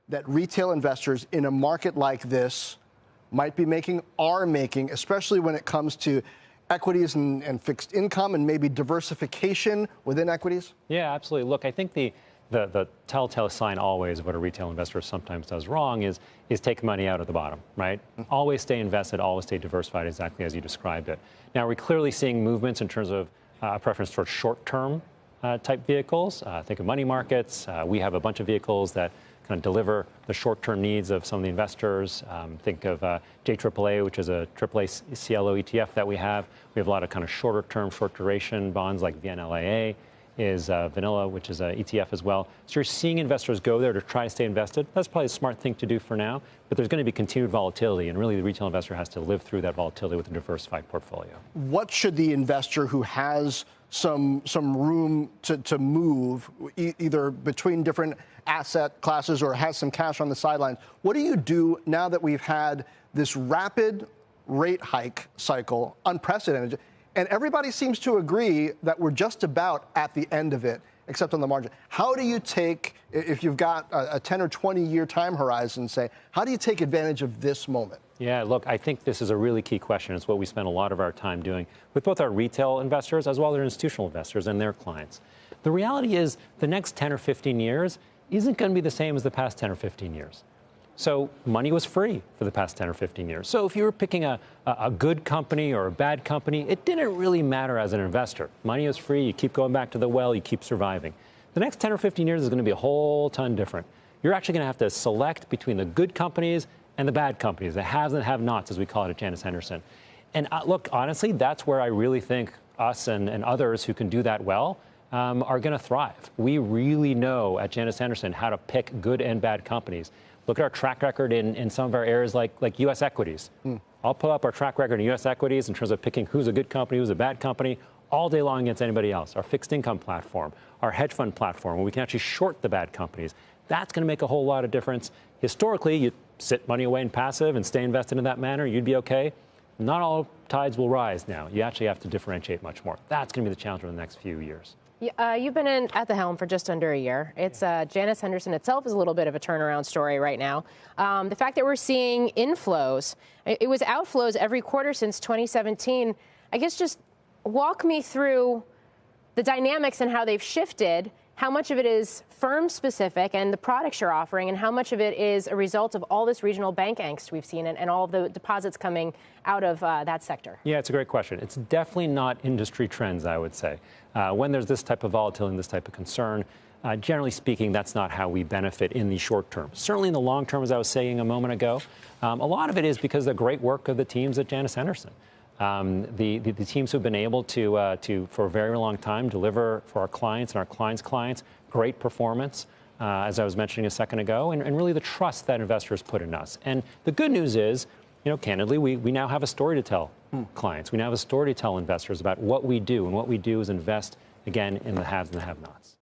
that retail investors in a market like this might be making, are making, especially when it comes to equities and fixed income and maybe diversification within equities? Yeah, absolutely. Look, I think the telltale sign always of what a retail investor sometimes does wrong is take money out at the bottom, right? Always stay invested, always stay diversified, exactly as you described it. Now, we're clearly seeing movements in terms of a preference towards short-term type vehicles. Think of money markets. We have a bunch of vehicles that kind of deliver the short-term needs of some of the investors. Think of JAAA, which is a AAA CLO ETF that we have. We have a lot of kind of shorter-term, short-duration bonds like VNLAA. Is Vanilla, which is an ETF as well. So you're seeing investors go there to try to stay invested. That's probably a smart thing to do for now, but there's going to be continued volatility, and really the retail investor has to live through that volatility with a diversified portfolio. What should the investor who has some room to move, either between different asset classes or has some cash on the sidelines, what do you do now that we've had this rapid rate hike cycle, unprecedented? And everybody seems to agree that we're just about at the end of it, except on the margin. How do you take, if you've got a 10 or 20-year time horizon, say, how do you take advantage of this moment? Yeah, look, I think this is a really key question. It's what we spend a lot of our time doing with both our retail investors as well as our institutional investors and their clients. The reality is the next 10 or 15 years isn't going to be the same as the past 10 or 15 years. So money was free for the past 10 or 15 years. So if you were picking a good company or a bad company, it didn't really matter as an investor. Money was free. You keep going back to the well. You keep surviving. The next 10 or 15 years is going to be a whole ton different. You're actually going to have to select between the good companies and the bad companies, the haves and have-nots, as we call it at Janus Henderson. And look, honestly, that's where I really think us and others who can do that well are going to thrive. We really know at Janus Henderson how to pick good and bad companies. Look at our track record in some of our areas like U.S. equities. I'll pull up our track record in U.S. equities in terms of picking who's a good company, who's a bad company, all day long against anybody else. Our fixed income platform, our hedge fund platform, where we can actually short the bad companies. That's going to make a whole lot of difference. Historically, you sit money away in passive and stay invested in that manner, you'd be okay. Not all tides will rise now. You actually have to differentiate much more. That's going to be the challenge over the next few years. You've been at the helm for just under a year. It's Janus Henderson itself is a little bit of a turnaround story right now. The fact that we're seeing inflows, it was outflows every quarter since 2017. I guess just walk me through the dynamics and how they've shifted, how much of it is firm-specific and the products you're offering, and how much of it is a result of all this regional bank angst we've seen and all of the deposits coming out of that sector? Yeah, it's a great question. It's definitely not industry trends, I would say. When there's this type of volatility and this type of concern, generally speaking, that's not how we benefit in the short term. Certainly in the long term, as I was saying a moment ago, a lot of it is because of the great work of the teams at Janus Henderson. The teams who've been able to, for a very long time, deliver for our clients and our clients' clients great performance, as I was mentioning a second ago, and really the trust that investors put in us. And the good news is, candidly, we now have a story to tell clients. We now have a story to tell investors about what we do, and what we do is invest, again, in the haves and the have-nots.